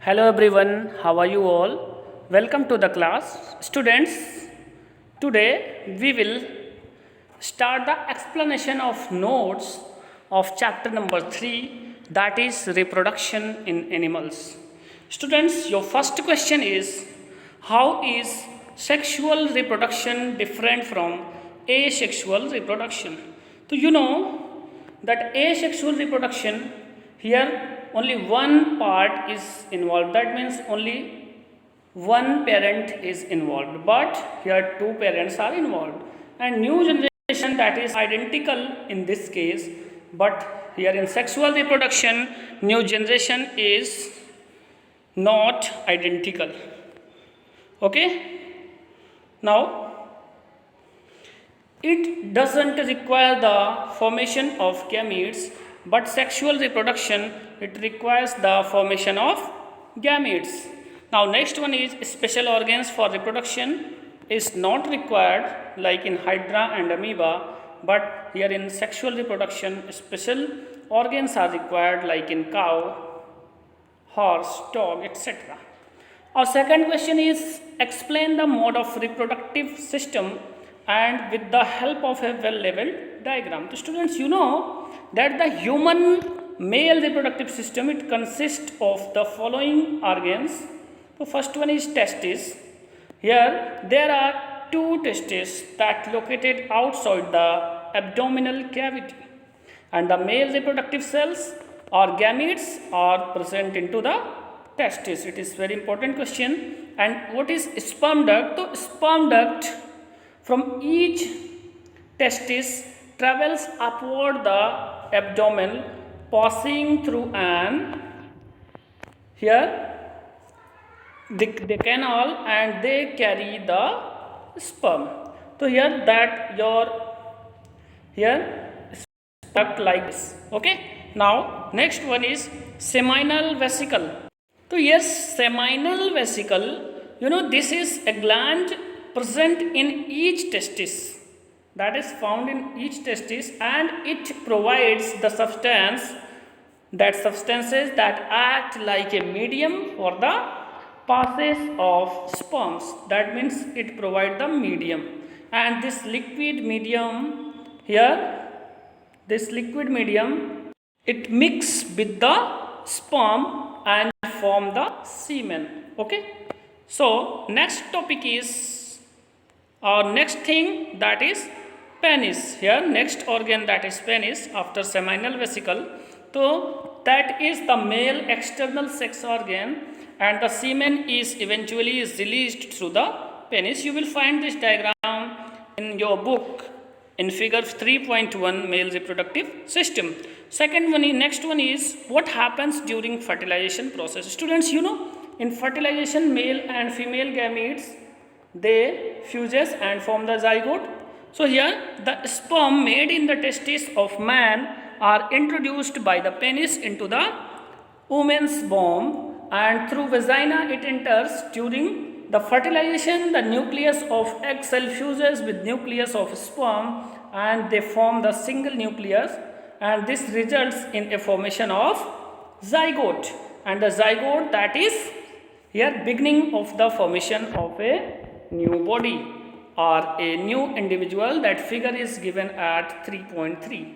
Hello everyone, how are you all? Welcome to the class. Students, today we will start the explanation of notes of chapter number 3, that is reproduction in animals. Students, your first question is, how is sexual reproduction different from asexual reproduction? So you know that asexual reproduction, here only one part is involved, that means only one parent is involved, but here two parents are involved, and new generation, that is identical in this case, but here in sexual reproduction new generation is not identical. Okay, now it doesn't require the formation of gametes, but sexual reproduction, it requires the formation of gametes. Now next one is special organs for reproduction is not required like in hydra and amoeba, but here in sexual reproduction special organs are required like in cow, horse, dog, etc. Our second question is, explain the mode of reproductive system and with the help of a well labeled diagram. So students, you know that the human male reproductive system, it consists of the following organs. So first one is testes. Here there are two testes that located outside the abdominal cavity, and the male reproductive cells or gametes are present into the testis. It is very important question. And what is sperm duct? So sperm duct from each testis travels upward the abdomen, passing through an here the canal, and they carry the sperm. So here that your here duct like this. Okay. Now next one is seminal vesicle. So yes, seminal vesicle, you know, this is a gland present in each testis, that is found in each testis, and it provides the substances that act like a medium for the passage of sperms. That means it provides the medium, and this liquid medium here, this liquid medium, it mix with the sperm and form the semen. Okay. So next topic is our next thing, that is penis. Here next organ, that is penis after seminal vesicle. So that is the male external sex organ, and the semen is eventually released through the penis. You will find this diagram in your book in figure 3.1, male reproductive system. Second one, next one is what happens during fertilization process. Students, you know, in fertilization male and female gametes, they fuses and form the zygote. So here the sperm made in the testes of man are introduced by the penis into the woman's womb, and through vagina it enters. During the fertilization, the nucleus of egg cell fuses with nucleus of sperm, and they form the single nucleus, and this results in a formation of zygote, and the zygote, that is here beginning of the formation of a new body or a new individual. That figure is given at 3.3.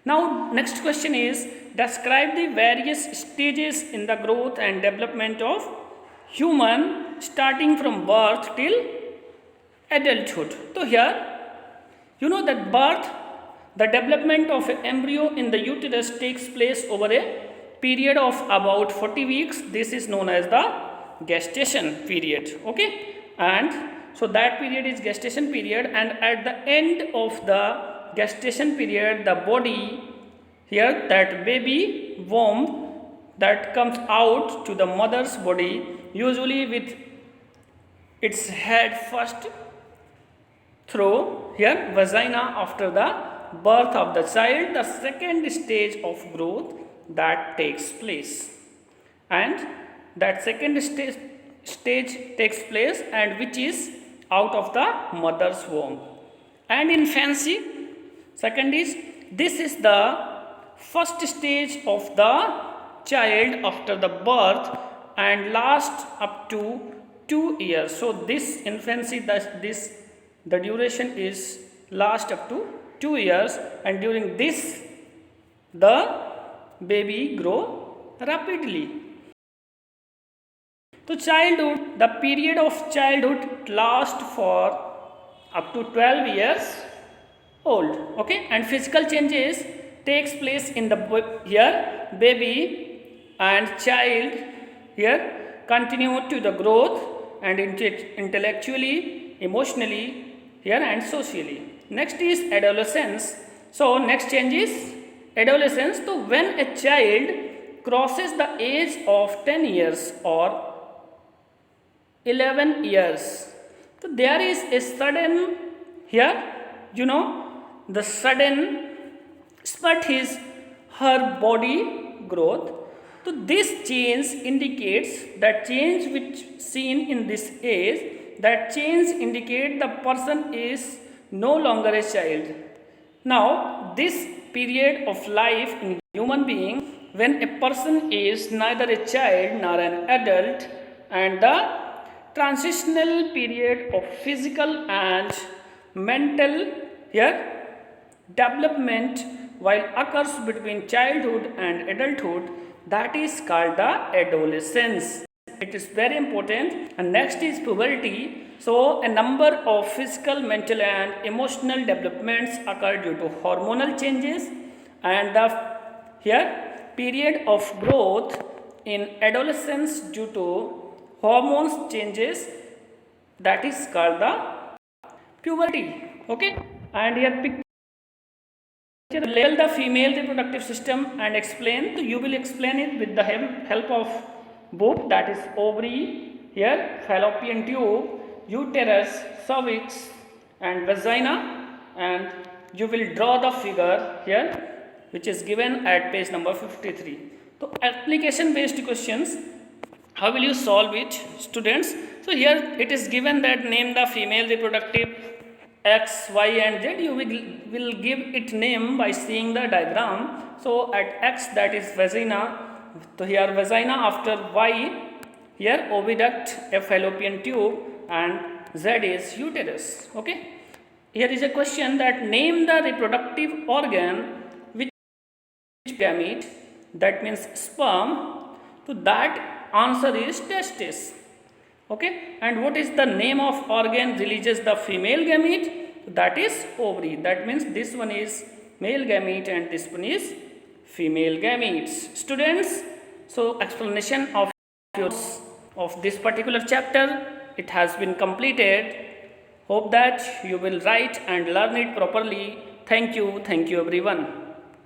Now next question is, describe the various stages in the growth and development of human starting from birth till adulthood. So here you know that birth, the development of an embryo in the uterus takes place over a period of about 40 weeks. This is known as the gestation period. Okay, and so that period is gestation period, and at the end of the gestation period, the body here, that baby womb that comes out to the mother's body, usually with its head first through here vagina after the birth of the child, the second stage of growth that takes place, and that second stage takes place, and which is out of the mother's womb. And infancy, second is, this is the first stage of the child after the birth, and last up to 2 years. So this infancy, the duration is last up to 2 years, and during this the baby grow rapidly. So childhood, the period of childhood lasts for up to 12 years old. Okay, and physical changes takes place in the here baby and child here continue to the growth and intellectually, emotionally here and socially. Next is adolescence. So next change is adolescence. So when a child crosses the age of 10 years or 11 years, so there is a sudden here, the sudden spurt his her body growth. So this change indicates that change which seen in this age, that change indicate the person is no longer a child. Now this period of life in human being, when a person is neither a child nor an adult, and the transitional period of physical and mental here development while occurs between childhood and adulthood, that is called the adolescence. It is very important. And next is puberty. So a number of physical, mental and emotional developments occur due to hormonal changes, and the here period of growth in adolescence due to hormones changes, that is called the puberty. Okay, and here picture label the female reproductive system and explain. So you will explain it with the help of book, that is ovary, here fallopian tube, uterus, cervix and vagina, and you will draw the figure here which is given at page number 53. So application based questions, how will you solve it, students? So here it is given that name the female reproductive X, Y and Z. You will give it name by seeing the diagram. So at X, that is vagina, so here vagina, after Y here oviduct, a fallopian tube, and Z is uterus. Okay, here is a question that name the reproductive organ which gamete, that means sperm. So that answer is testis. Okay, and what is the name of organ releases the female gamete? That is ovary. That means this one is male gamete and this one is female gametes. Students, so explanation of this particular chapter, it has been completed. Hope that you will write and learn it properly. Thank you everyone.